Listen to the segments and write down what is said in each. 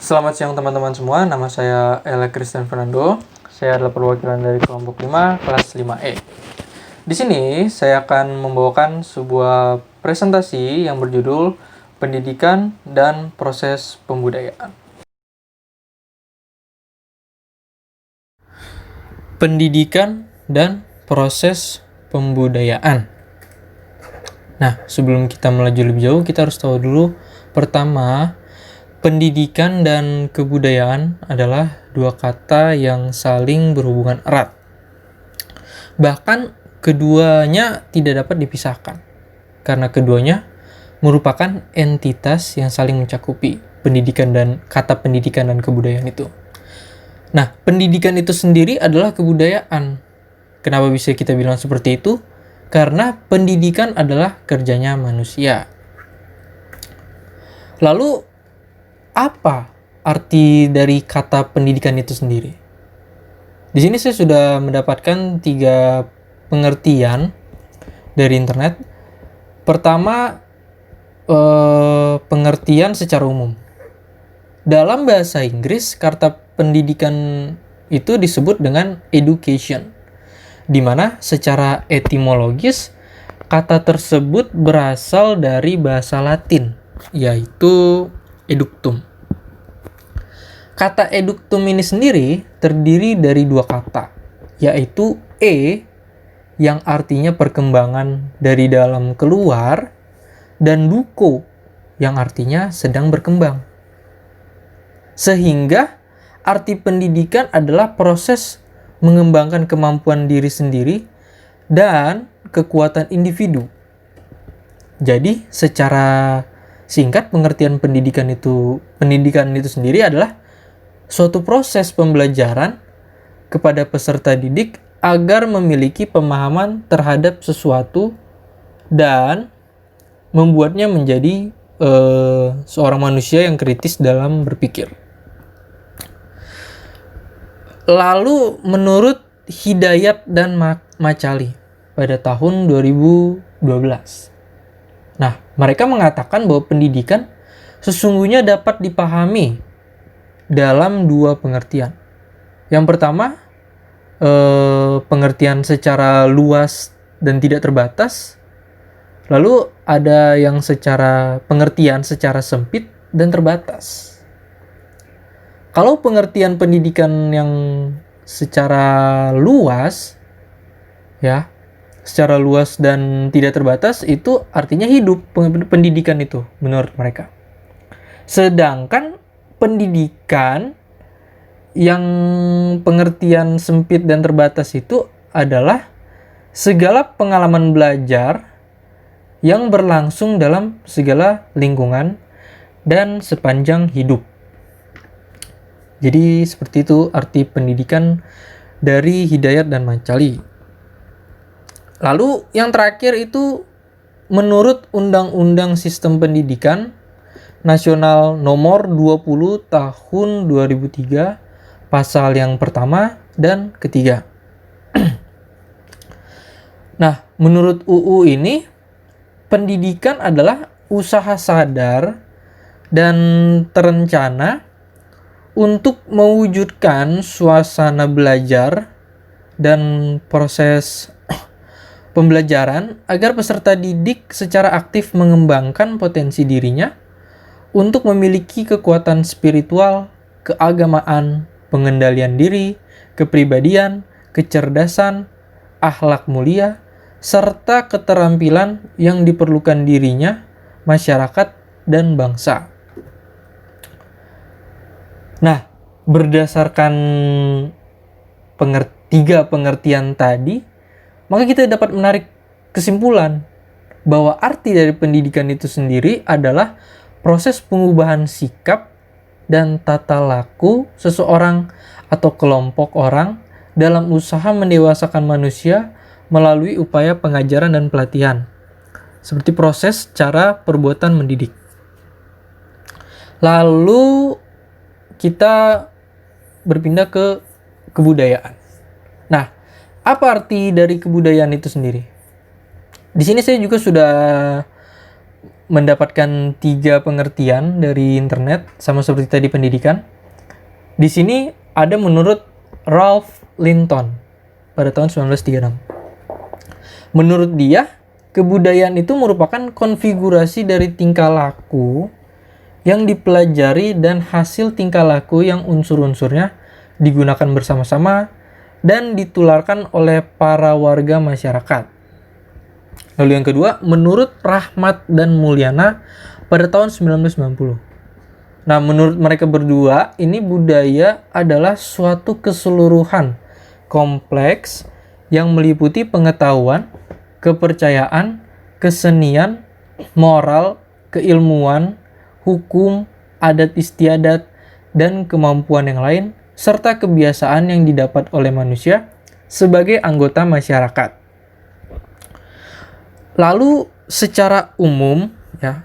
Selamat siang teman-teman semua, nama saya Ella Christian Fernando. Saya adalah perwakilan dari kelompok 5, kelas 5E. Di sini saya akan membawakan sebuah presentasi yang berjudul Pendidikan dan Proses Pembudayaan. Pendidikan dan Proses Pembudayaan. Nah, sebelum kita melaju lebih jauh, kita harus tahu dulu pertama, pendidikan dan kebudayaan adalah dua kata yang saling berhubungan erat. Bahkan keduanya tidak dapat dipisahkan, karena keduanya merupakan entitas yang saling mencakupi kata pendidikan dan kebudayaan itu. Nah, pendidikan itu sendiri adalah kebudayaan. Kenapa bisa kita bilang seperti itu? Karena pendidikan adalah kerjanya manusia. Lalu, apa arti dari kata pendidikan itu sendiri? Di sini saya sudah mendapatkan 3 pengertian dari internet. Pertama, pengertian secara umum. Dalam bahasa Inggris, kata pendidikan itu disebut dengan education, di mana secara etimologis kata tersebut berasal dari bahasa Latin, yaitu eductum. Kata eductum ini sendiri terdiri dari 2 kata, yaitu yang artinya perkembangan dari dalam keluar, dan duco yang artinya sedang berkembang. Sehingga arti pendidikan adalah proses mengembangkan kemampuan diri sendiri dan kekuatan individu. Jadi secara singkat, pengertian pendidikan itu sendiri adalah suatu proses pembelajaran kepada peserta didik agar memiliki pemahaman terhadap sesuatu dan membuatnya menjadi seorang manusia yang kritis dalam berpikir. Lalu menurut Hidayat dan Macali pada tahun 2012. Nah, mereka mengatakan bahwa pendidikan sesungguhnya dapat dipahami dalam 2 pengertian. Yang pertama, pengertian secara luas dan tidak terbatas. Lalu ada yang pengertian secara sempit dan terbatas. Kalau pengertian pendidikan yang secara luas, secara luas dan tidak terbatas, itu artinya hidup pendidikan itu menurut mereka. Sedangkan pendidikan yang pengertian sempit dan terbatas itu adalah segala pengalaman belajar yang berlangsung dalam segala lingkungan dan sepanjang hidup. Jadi seperti itu arti pendidikan dari Hidayat dan Macali. Lalu yang terakhir itu menurut Undang-Undang Sistem Pendidikan Nasional Nomor 20 Tahun 2003, pasal yang pertama dan ketiga. Nah, menurut UU ini, pendidikan adalah usaha sadar dan terencana untuk mewujudkan suasana belajar dan proses pembelajaran agar peserta didik secara aktif mengembangkan potensi dirinya untuk memiliki kekuatan spiritual, keagamaan, pengendalian diri, kepribadian, kecerdasan, akhlak mulia, serta keterampilan yang diperlukan dirinya, masyarakat, dan bangsa. Nah, berdasarkan 3 pengertian tadi, maka kita dapat menarik kesimpulan bahwa arti dari pendidikan itu sendiri adalah proses pengubahan sikap dan tata laku seseorang atau kelompok orang dalam usaha mendewasakan manusia melalui upaya pengajaran dan pelatihan, seperti proses cara perbuatan mendidik. Lalu kita berpindah ke kebudayaan. Nah, apa arti dari kebudayaan itu sendiri? Di sini saya juga sudah mendapatkan 3 pengertian dari internet, sama seperti tadi pendidikan. Di sini ada menurut Ralph Linton pada tahun 1936. Menurut dia, kebudayaan itu merupakan konfigurasi dari tingkah laku yang dipelajari dan hasil tingkah laku yang unsur-unsurnya digunakan bersama-sama dan ditularkan oleh para warga masyarakat. Lalu yang kedua, menurut Rahmat dan Mulyana pada tahun 1990. Nah, menurut mereka berdua, ini budaya adalah suatu keseluruhan kompleks yang meliputi pengetahuan, kepercayaan, kesenian, moral, keilmuan, hukum, adat istiadat, dan kemampuan yang lain, serta kebiasaan yang didapat oleh manusia sebagai anggota masyarakat. Lalu secara umum, ya,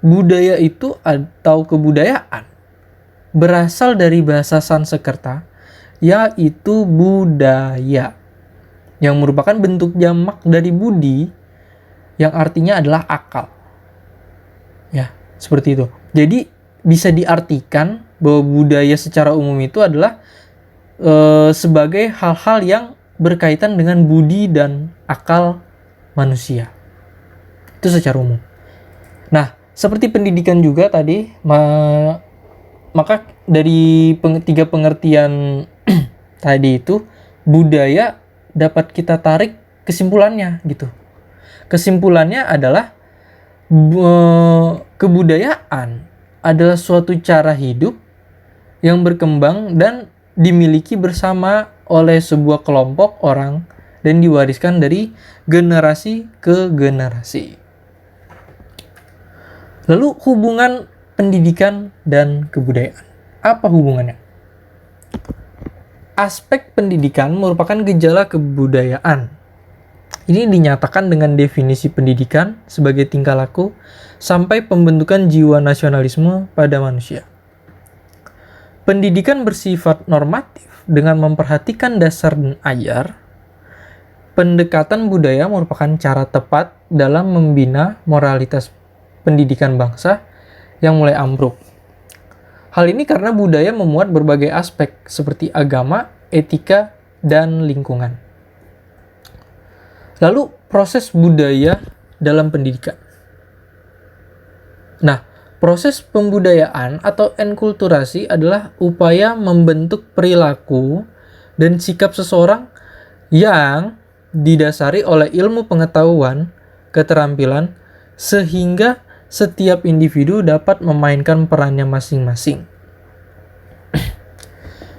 budaya itu atau kebudayaan berasal dari bahasa Sanskerta, yaitu budaya, yang merupakan bentuk jamak dari budi, yang artinya adalah akal. Ya, seperti itu. Jadi bisa diartikan bahwa budaya secara umum itu adalah sebagai hal-hal yang berkaitan dengan budi dan akal manusia. Itu secara umum. Nah, seperti pendidikan juga tadi, maka dari 3 pengertian tadi itu, budaya dapat kita tarik kesimpulannya gitu. Kesimpulannya adalah kebudayaan adalah suatu cara hidup yang berkembang dan dimiliki bersama oleh sebuah kelompok orang dan diwariskan dari generasi ke generasi. Lalu hubungan pendidikan dan kebudayaan. Apa hubungannya? Aspek pendidikan merupakan gejala kebudayaan. Ini dinyatakan dengan definisi pendidikan sebagai tingkah laku sampai pembentukan jiwa nasionalisme pada manusia. Pendidikan bersifat normatif dengan memperhatikan dasar dan ajar. Pendekatan budaya merupakan cara tepat dalam membina moralitas pendidikan bangsa yang mulai ambruk. Hal ini karena budaya memuat berbagai aspek seperti agama, etika, dan lingkungan. Lalu proses budaya dalam pendidikan. Nah, proses pembudayaan atau enkulturasi adalah upaya membentuk perilaku dan sikap seseorang yang didasari oleh ilmu pengetahuan, keterampilan, sehingga setiap individu dapat memainkan perannya masing-masing.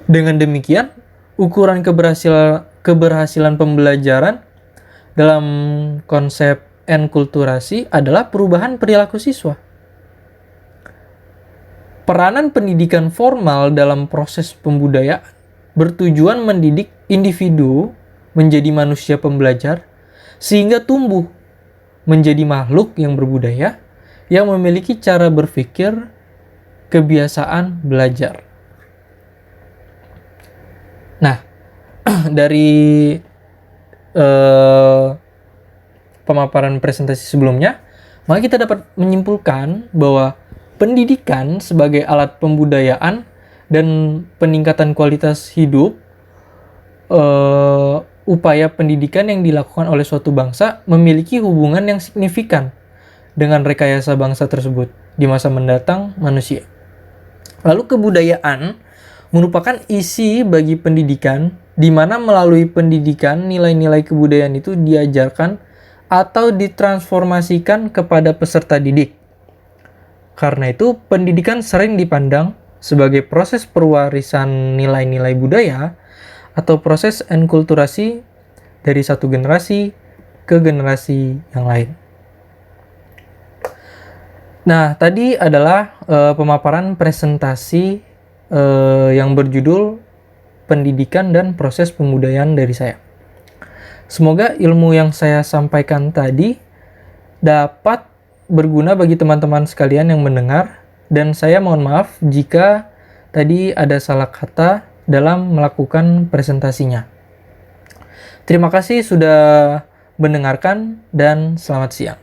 Dengan demikian, ukuran keberhasilan pembelajaran dalam konsep enkulturasi adalah perubahan perilaku siswa. Peranan pendidikan formal dalam proses pembudayaan bertujuan mendidik individu menjadi manusia pembelajar sehingga tumbuh menjadi makhluk yang berbudaya yang memiliki cara berpikir, kebiasaan belajar. Nah, dari pemaparan presentasi sebelumnya, maka kita dapat menyimpulkan bahwa pendidikan sebagai alat pembudayaan dan peningkatan kualitas hidup, upaya pendidikan yang dilakukan oleh suatu bangsa memiliki hubungan yang signifikan dengan rekayasa bangsa tersebut di masa mendatang manusia. Lalu kebudayaan merupakan isi bagi pendidikan, di mana melalui pendidikan nilai-nilai kebudayaan itu diajarkan atau ditransformasikan kepada peserta didik. Karena itu, pendidikan sering dipandang sebagai proses pewarisan nilai-nilai budaya atau proses enkulturasi dari satu generasi ke generasi yang lain. Nah, tadi adalah pemaparan presentasi yang berjudul Pendidikan dan Proses Pembudayaan dari saya. Semoga ilmu yang saya sampaikan tadi dapat berguna bagi teman-teman sekalian yang mendengar, dan saya mohon maaf jika tadi ada salah kata dalam melakukan presentasinya. Terima kasih sudah mendengarkan dan selamat siang.